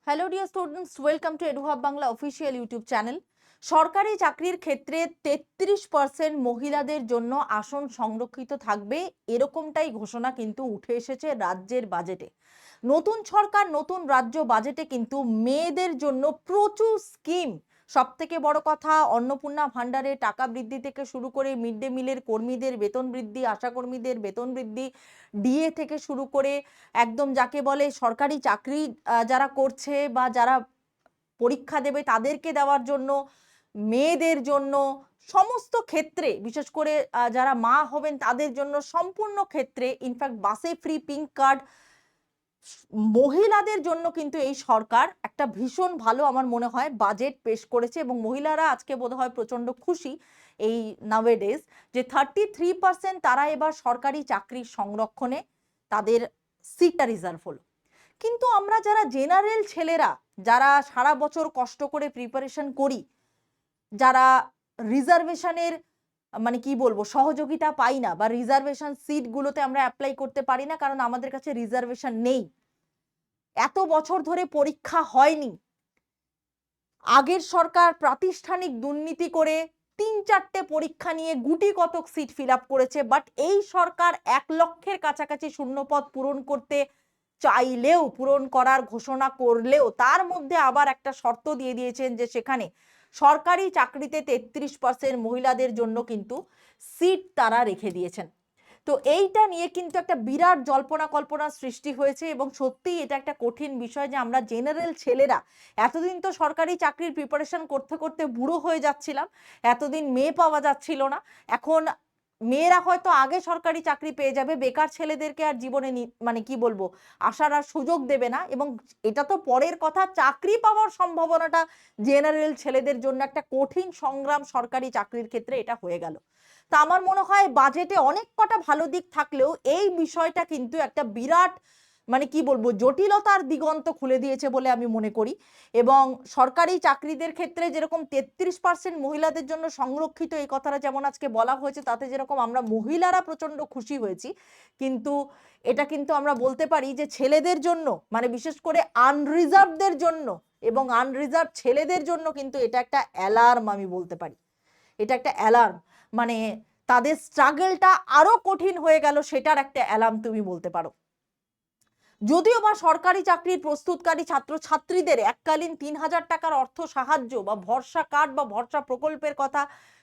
Hello dear students, welcome to এডুহাব Bangla official YouTube channel. সরকারি চাকরির ক্ষেত্রে 33% মহিলাদের জন্য আসন সংরক্ষিত থাকবে, এরকমটাই ঘোষণা কিন্তু উঠে এসেছে রাজ্যের বাজেটে। নতুন সরকার নতুন রাজ্য বাজেটে কিন্তু মেয়েদের জন্য প্রচুর স্কিম, সব থেকে বড় কথা অন্নপূর্ণা ভাণ্ডারে টাকা বৃদ্ধি থেকে শুরু করে মিড ডে মিলের কর্মীদের বেতন বৃদ্ধি, আশাকর্মীদের বেতন বৃদ্ধি, ডিএ থেকে শুরু করে একদম যাকে বলে সরকারি চাকরি যারা করছে বা যারা পরীক্ষা দেবে তাদেরকে দেওয়ার জন্য, মেয়েদের জন্য সমস্ত ক্ষেত্রে, বিশেষ করে যারা মা হবেন তাদের জন্য সম্পূর্ণ ক্ষেত্রে, ইনফ্যাক্ট বাসে ফ্রি পিঙ্ক কার্ড, মহিলাদের জন্য কিন্তু এই সরকার একটা ভীষণ ভালো আমার মনে হয় বাজেট পেশ করেছে। এবং মহিলারা আজকে বোধহয় প্রচন্ড খুশি এই নাওয়েডেজ যে 33% তারা এবার সরকারি চাকরির সংরক্ষণে তাদের সিটটা রিজার্ভ হলো। কিন্তু আমরা যারা জেনারেল ছেলেরা, যারা সারা বছর কষ্ট করে প্রিপারেশন করি, যারা রিজার্ভেশনের মানে কি বলবো সহযোগিতা পাই না বা রিজার্ভেশন সিটগুলোতে আমরা অ্যাপ্লাই করতে পারি না, কারণ আমাদের কাছে রিজার্ভেশন নেই, এত বছর ধরে পরীক্ষা হয়নি, আগের সরকার প্রাতিষ্ঠানিক দুর্নীতি করে 3-4টে পরীক্ষা নিয়ে গুটি কতক সিট ফিল আপ করেছে, বাট এই সরকার 1 লক্ষের কাছাকাছি শূন্যপদ পূরণ করতে চাইলেও, পূরণ করার ঘোষণা করলেও তার মধ্যে আবার একটা শর্ত দিয়ে দিয়েছেন যে সেখানে সরকারি চাকরিতে 33% মহিলাদের জন্য কিন্তু সিট তারা রেখে দিয়েছেন। তো এইটা নিয়ে কিন্তু একটা বিরাট জল্পনা কল্পনা সৃষ্টি হয়েছে এবং সত্যিই এটা একটা কঠিন বিষয় যে আমরা জেনারেল ছেলেরা এতদিন তো সরকারি চাকরির প্রিপারেশন করতে করতে বুড়ো হয়ে যাচ্ছিলাম, এতদিন মেয়ে পাওয়া যাচ্ছিল না, এখন মেয়েরা হয়তো আগে সরকারি চাকরি পেয়ে যাবে, বেকার ছেলেদেরকে আর জীবনে মানে কি বলবো আসার আর সুযোগ দেবে না। এবং এটা তো পরের কথা, চাকরি পাওয়ার সম্ভাবনাটা জেনারেল ছেলেদের জন্য একটা কঠিন সংগ্রাম সরকারি চাকরির ক্ষেত্রে এটা হয়ে গেল। তা আমার মনে হয় বাজেটে অনেক কটা ভালো দিক থাকলেও এই বিষয়টা কিন্তু একটা বিরাট মানে কি বলবো জটিলতার দিগন্ত খুলে দিয়েছে বলে আমি মনে করি। এবং সরকারি চাকরিদের ক্ষেত্রে যেরকম 33% মহিলাদের জন্য সংরক্ষিত এই কথাটা যেমন আজকে বলা হয়েছে, তাতে যেরকম আমরা মহিলারা প্রচন্ড খুশি হয়েছি, কিন্তু এটা কিন্তু আমরা বলতে পারি যে ছেলেদের জন্য, মানে বিশেষ করে আনরিজার্ভদের জন্য এবং আনরিজার্ভ ছেলেদের জন্য কিন্তু এটা একটা অ্যালার্ম, আমি বলতে পারি এটা একটা অ্যালার্ম। মানে তাদের স্ট্রাগলটা আরো কঠিন হয়ে গেল, সেটার একটা অ্যালার্ম তুমি বলতে পারো। যদিও বা সরকারি চাকরির প্রস্তুতকারী ছাত্রছাত্রীদের এককালীন 3000 টাকার অর্থ সাহায্য বা ভরসা কার্ড বা ভরসা প্রকল্পের কথা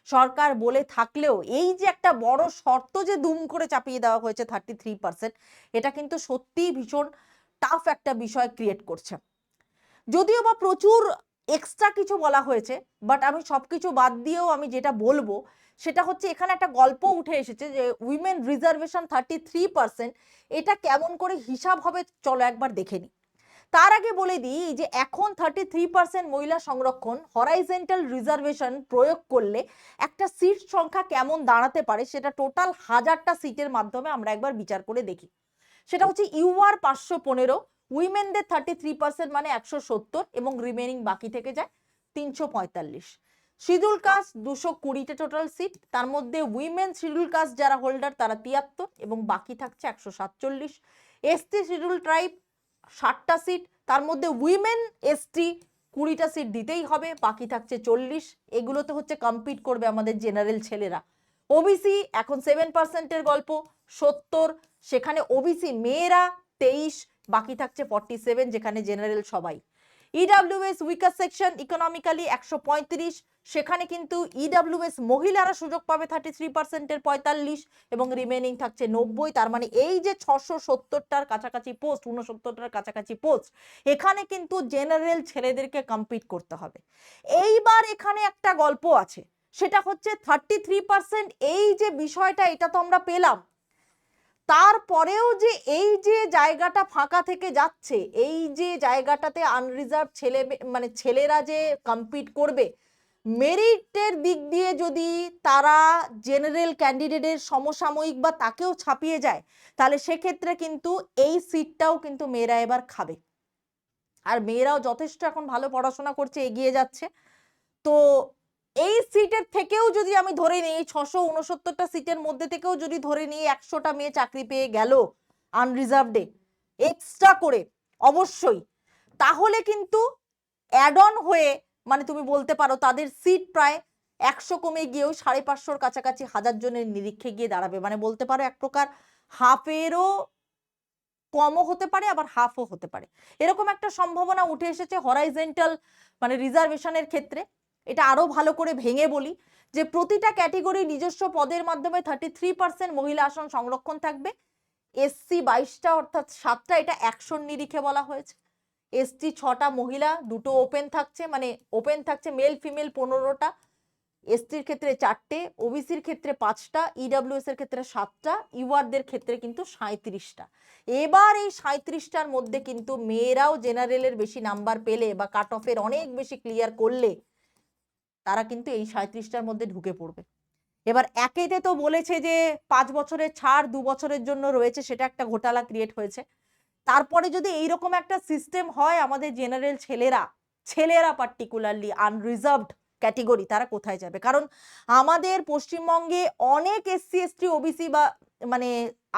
সরকার বলে থাকলেও এই যে একটা বড় শর্ত যে দুম করে চাপিয়ে দেওয়া হয়েছে 33%, এটা কিন্তু সত্যিই ভীষণ টাফ একটা বিষয় ক্রিয়েট করছে। যদিও বা প্রচুর এক্সট্রা কিছু বলা হয়েছে, বাট আমি সবকিছু বাদ দিয়েও আমি যেটা বলবো সেটা হচ্ছে এখানে একটা গল্প উঠে এসেছে যে উইমেন রিজার্ভেশন 33%, এটা কেমন করে হিসাব হবে চলো একবার দেখে নিই। তার আগে বলে দিই যে এখন 33% মহিলা সংরক্ষণ হরাইজেন্টাল রিজার্ভেশন প্রয়োগ করলে একটা সিট সংখ্যা কেমন দাঁড়াতে পারে সেটা টোটাল 1000টা সিটের মাধ্যমে আমরা একবার বিচার করে দেখি। সেটা হচ্ছে ইউআর 515, উইমেনদের 33% মানে 170 এবং রিমেনিং বাকি থেকে যায় 345। শিডিউল কাস্ট 220টা টোটাল সিট, তার মধ্যে উইমেন শিডিউল কাস্ট যারা হোল্ডার তারা 73 এবং বাকি থাকছে 147। এসটি শিডিউল ট্রাইব 60টা সিট, তার মধ্যে উইমেন এসটি 20টা সিট দিতেই হবে, বাকি থাকছে 40। এগুলোতে হচ্ছে কম্পিট করবে আমাদের জেনারেল ছেলেরা। ওবিসি এখন 7%-এর গল্প 70, সেখানে ওবিসি মেয়েরা 23, বাকি থাকছে 47 যেখানে জেনারেল সবাই। ইডাব্লিউএস উইকার সেকশন ইকোনমিক্যালি 135, সেখানে কিন্তু ইডাব্লিউএস মহিলারা সুযোগ পাবে 33%-এর 45 এবং রিমেনিং থাকছে 90। তার মানে এই যে 670টার কাছাকাছি পোস্ট, 69টার কাছাকাছি পোস্ট, এখানে কিন্তু জেনারেল ছেলেদেরকে কম্পিট করতে হবে। এইবার এখানে একটা গল্প আছে, সেটা হচ্ছে 33% এই যে বিষয়টা এটা তো আমরা পেলাম, তারপরেও যে এই যে জায়গাটা ফাঁকা থেকে যাচ্ছে, এই যে জায়গাটাতে আনরিজার্ভ ছেলে মানে ছেলেরা যে কম্পিট করবে, মেরিটের দিক দিয়ে যদি তারা জেনারেল ক্যান্ডিডেটের সমসাময়িক বা তাকেও ছাপিয়ে যায়, তাহলে সেক্ষেত্রে কিন্তু এই সিটটাও কিন্তু মেয়েরা এবার খাবে। আর মেয়েরাও যথেষ্ট এখন ভালো পড়াশোনা করছে, এগিয়ে যাচ্ছে। তো এই সিটের থেকেও যদি আমি ধরে নিই 669টা সিটের মধ্যে থেকেও যদি ধরে নিই 100টা মেয়ে চাকরি পেয়ে গেল আনরিজার্ভডে এক্সট্রা করে, অবশ্যই তাহলে কিন্তু অ্যাড অন হয়ে মানে তুমি বলতে পারো তাদের সিট প্রায় 100 কমে গিয়েও 550-র কাছাকাছি হাজার জনের নিরীক্ষে গিয়ে দাঁড়াবে। মানে বলতে পারো এক প্রকার হাফেরও কমও হতে পারে, আবার হাফও হতে পারে। এরকম একটা সম্ভাবনা উঠে এসেছে হরাইজেন্টাল মানে রিজার্ভেশনের ক্ষেত্রে। এটা আরো ভালো করে ভেঙে বলি যে প্রতিটা ক্যাটেগরি নিজস্ব পদের মাধ্যমে 33% মহিলা আসন সংরক্ষণ থাকবে। এসসি 22টা অর্থাৎ 7টা, এটা 100 নিরিখে বলা হয়েছে। এসটি 6টা, মহিলা 2টো ওপেন থাকছে, মানে ওপেন থাকছে মেল ফিমেল 15টা, এসটির ক্ষেত্রে 4টে, ওবিসির ক্ষেত্রে 5টা, ইডব্লিউএস এর ক্ষেত্রে 7টা, ইউআরদের ক্ষেত্রে কিন্তু 37টা। এবার এই 37টার মধ্যে কিন্তু মেয়েরাও জেনারেলের বেশি নাম্বার পেলে বা কাট অফের অনেক বেশি ক্লিয়ার করলে তারা কিন্তু এই 37টার মধ্যে ঢুকে পড়বে। এবার একেতে তো বলেছে যে 5 বছরের ছাড় 2 বছরের জন্য রয়েছে, সেটা একটা ঘোটালা ক্রিয়েট হয়েছে। তারপরে যদি এইরকম একটা সিস্টেম হয়, আমাদের জেনারেল ছেলেরা পার্টিকুলারলি আনরিজার্ভড ক্যাটেগরি, তারা কোথায় যাবে? কারণ আমাদের পশ্চিমবঙ্গে অনেক এসসি এসটি ওবিসি বা মানে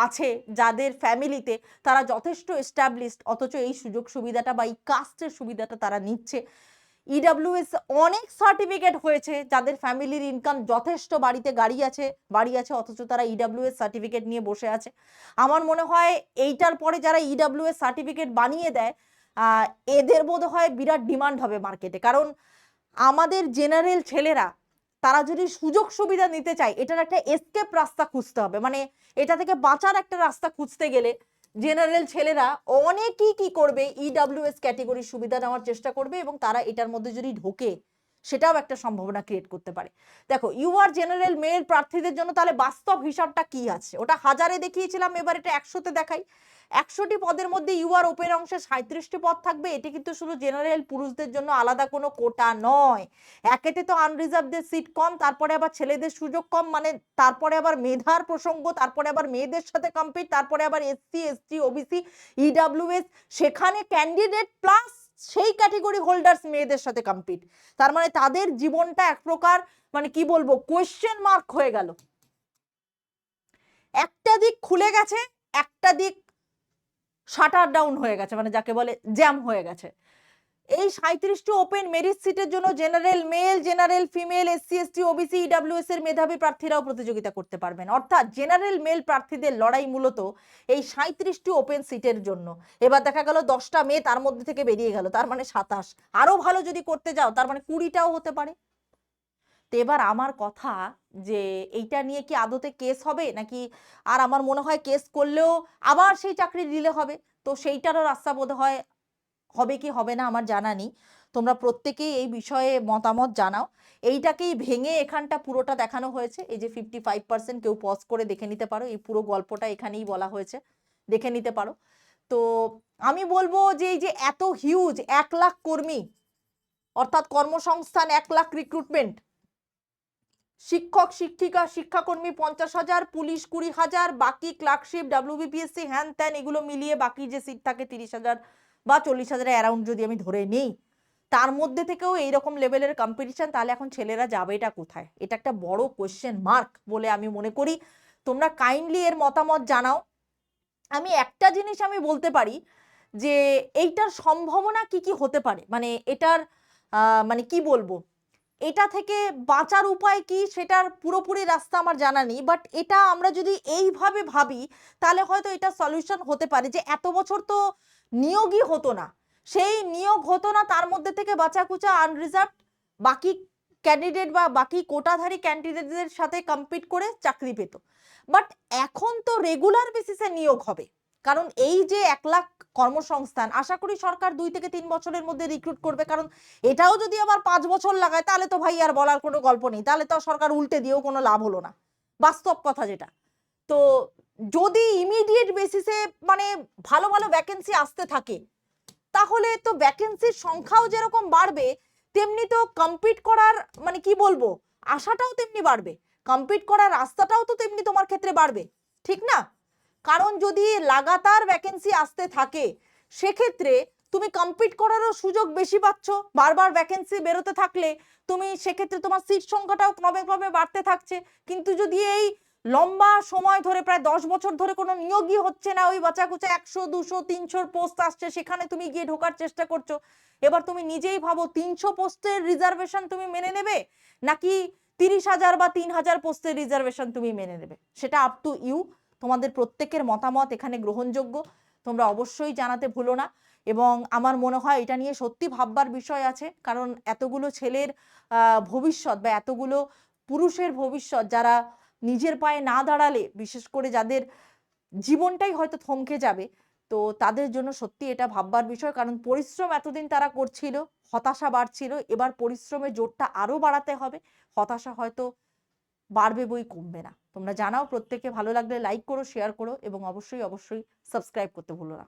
আছে যাদের ফ্যামিলিতে তারা যথেষ্ট এস্টাবলিশড, অথচ এই সুযোগ সুবিধাটা বা এই কাস্টের সুবিধাটা তারা নিচ্ছে। ইডব্লিউএস অনেক সার্টিফিকেট হয়েছে যাদের ফ্যামিলির ইনকাম যথেষ্ট, বাড়িতে বাড়ি আছে অথচ তারা ইডব্লিউএস সার্টিফিকেট নিয়ে বসে আছে। আমার মনে হয় এইটার পরে যারা ইডব্লিউএস সার্টিফিকেট বানিয়ে দেয় এদের বোধ হয় বিরাট ডিমান্ড হবে মার্কেটে। কারণ আমাদের জেনারেল ছেলেরা তারা যদি সুযোগ সুবিধা নিতে চায়, এটার একটা এসকেপ রাস্তা খুঁজতে হবে। মানে এটা থেকে বাঁচার একটা রাস্তা খুঁজতে গেলে জেনারেল ছেলেরা অনেকেই কি করবে, ইডব্লিউএস ক্যাটেগরির সুবিধা নেওয়ার চেষ্টা করবে এবং তারা এটার মধ্যে যদি ঢোকে সেটাও একটা সম্ভাবনা ক্রিয়েট করতে পারে। দেখো ইউআর জেনারেল মেল প্রার্থীদের জন্য তাহলে বাস্তব হিসাবটা কি আছে, ওটা 1000-এ দেখিয়েছিলাম, এবার এটা 100-তে দেখাই। 100টি পদের মধ্যে ইউআর ওপেন অংশে 37টি পদ থাকবে। এটি কিন্তু শুধু জেনারেল পুরুষদের জন্য আলাদা কোনো কোটা নয়। একেতে তো আনরিজার্ভদের সিট কম, তারপরে আবার ছেলেদের সুযোগ কম, মানে তারপরে আবার মেধার প্রসঙ্গ, তারপরে আবার মেয়েদের সাথে কম্পিট, তারপরে আবার এসসি এসটি ওবিসি ইডব্লিউএস, সেখানে ক্যান্ডিডেট প্লাস সেই ক্যাটেগরি হোল্ডার্স মেয়েদের সাথে কম্পিট। তার মানে তাদের জীবনটা এক প্রকার মানে কি বলবো কোয়েশ্চেন মার্ক হয়ে গেল। একটা দিক খুলে গেছে, একটা দিক শাটার ডাউন হয়ে গেছে, মানে যাকে বলে জ্যাম হয়ে গেছে। এই 37টি ওপেন মেরিট সিটের জন্য general mail, general female, SC ST OBC EWS এর মেধাবী প্রার্থীরাও প্রতিযোগিতা করতে পারবেন। অর্থাৎ জেনারেল মেল প্রার্থীদের লড়াই মূলত এই 37টি ওপেন সিটের জন্য। এবার দেখা গেল 10টা মেয়ে তার মধ্যে থেকে বেরিয়ে গেল, তার মানে 27। আরো ভালো যদি করতে যাও তার মানে 20টাও হতে পারে। তো এবার আমার কথা যে এইটা নিয়ে কি আদতে কেস হবে নাকি, আর আমার মনে হয় কেস করলেও আবার সেই চাকরি দিলে হবে, তো সেইটারও রাস্তা বোধ হয় হবে কি হবে না আমার জানা নেই। তোমরা প্রত্যেকেই এই বিষয়ে মতামত জানাও। এইটাকেই ভেঙে এখানটা পুরোটা দেখানো হয়েছে। এই যে 55%, কেউ পজ করে দেখে নিতে পারো, এই পুরো গল্পটা এখানেই বলা হয়েছে, দেখে নিতে পারো। তো আমি বলবো যে এই যে এত হিউজ 1 লাখ কর্মী, অর্থাৎ কর্মসংস্থান 1 লাখ রিক্রুটমেন্ট, শিক্ষক শিক্ষিকা শিক্ষাকর্মী 50,000, পুলিশ 20,000, বাকি ক্লার্কশিপ ডাব্লিউবিপিএসসি হ্যান ত্যান এগুলো মিলিয়ে বাকি যে সিট থাকে 30,000 বা 40,000 অ্যারাউন্ড যদি আমি ধরে নেই, তার মধ্যে থেকেও এইরকম লেভেলের কম্পিটিশন, তাহলে এখন ছেলেরা যাবে এটা কোথায়? এটা একটা বড় কোয়েশ্চেন মার্ক বলে আমি মনে করি। তোমরা কাইন্ডলি এর মতামত জানাও। আমি একটা জিনিস আমি বলতে পারি যে এইটার সম্ভাবনা কি কি হতে পারে, মানে এটার মানে কি বলবো, এটা থেকে বাঁচার উপায় কি সেটার পুরোপুরি রাস্তা আমার জানা নেই, বাট এটা আমরা যদি এইভাবে ভাবি তাহলে হয়তো এটা সলিউশন হতে পারে। যে এত বছর তো নিয়োগই হতো না, সেই নিয়োগ হতো না, তার মধ্যে থেকে বাঁচাকুচা আনরিজার্ভড বাকি ক্যান্ডিডেট বা বাকি কোটাধারী ক্যান্ডিডেটদের সাথে কম্পিট করে চাকরি পেত। বাট এখন তো রেগুলার বেসিসে নিয়োগ হবে, কারণ এই যে 1 লাখ কর্মসংস্থান, আশা করি সরকার 2 থেকে 3 বছরের মধ্যে রিক্রুট করবে। কারণ এটাও যদি আবার 5 বছর লাগায় তাহলে তো ভাই আর বলার কোনো গল্প নেই, তাহলে তো সরকার উল্টে দিয়েও কোনো লাভ হলো না, বাস্তব কথা যেটা। তো যদি ইমিডিয়েট বেসিসে মানে ভালো ভালো ভ্যাকেন্সি আসতে থাকে, তাহলে তো ভ্যাকেন্সির সংখ্যাও যেরকম বাড়বে, তেমনি তো কম্পিট করার মানে কি বলবো আশাটাও তেমনি বাড়বে, কম্পিট করার রাস্তাটাও তো তেমনি তোমার ক্ষেত্রে বাড়বে, ঠিক না? কারণ যদি লাগাতার ভ্যাকেন্সি আসতে থাকে সেক্ষেত্রে তুমি কম্পিট করারও সুযোগ বেশি পাচ্ছ। বারবার ভ্যাকেন্সি বেরোতে থাকলে তুমি সেক্ষেত্রে তোমার সিট সংখ্যাটাও ক্রমে ক্রমে বাড়তে থাকছে। কিন্তু যদি এই লম্বা সময় ধরে প্রায় 10 বছর ধরে কোনো নিয়োগই হচ্ছে না, ওই বাঁচাকুচা 100 200 300 পোস্ট আসছে, সেখানে তুমি গিয়ে ঢোকার চেষ্টা করছো। এবার তুমি নিজেই ভাবো 300 পোস্টের রিজার্ভেশন তুমি মেনে নেবে, নাকি 30,000 বা 3,000 পোস্টের রিজার্ভেশন তুমি মেনে নেবে? সেটা আপ টু ইউ। তোমাদের প্রত্যেকের মতামত এখানে গ্রহণযোগ্য, তোমরা অবশ্যই জানাতে ভুলো না। এবং আমার মনে হয় এটা নিয়ে সত্যি ভাববার বিষয় আছে, কারণ এতগুলো ছেলের ভবিষ্যৎ বা এতগুলো পুরুষের ভবিষ্যৎ যারা নিজের পায়ে না দাঁড়ালে, বিশেষ করে যাদের জীবনটাই হয়তো থমকে যাবে, তো তাদের জন্য সত্যি এটা ভাববার বিষয়। কারণ পরিশ্রম এতদিন তারা করছিল, হতাশা বাড়ছিল, এবার পরিশ্রমের জোরটা আরো বাড়াতে হবে, হতাশা হয়তো বাড়বে বই কমবে না। তোমরা জানাও, প্রত্যেকে ভালো লাগলে লাইক করো, শেয়ার করো এবং অবশ্যই অবশ্যই সাবস্ক্রাইব করতে ভুলো না।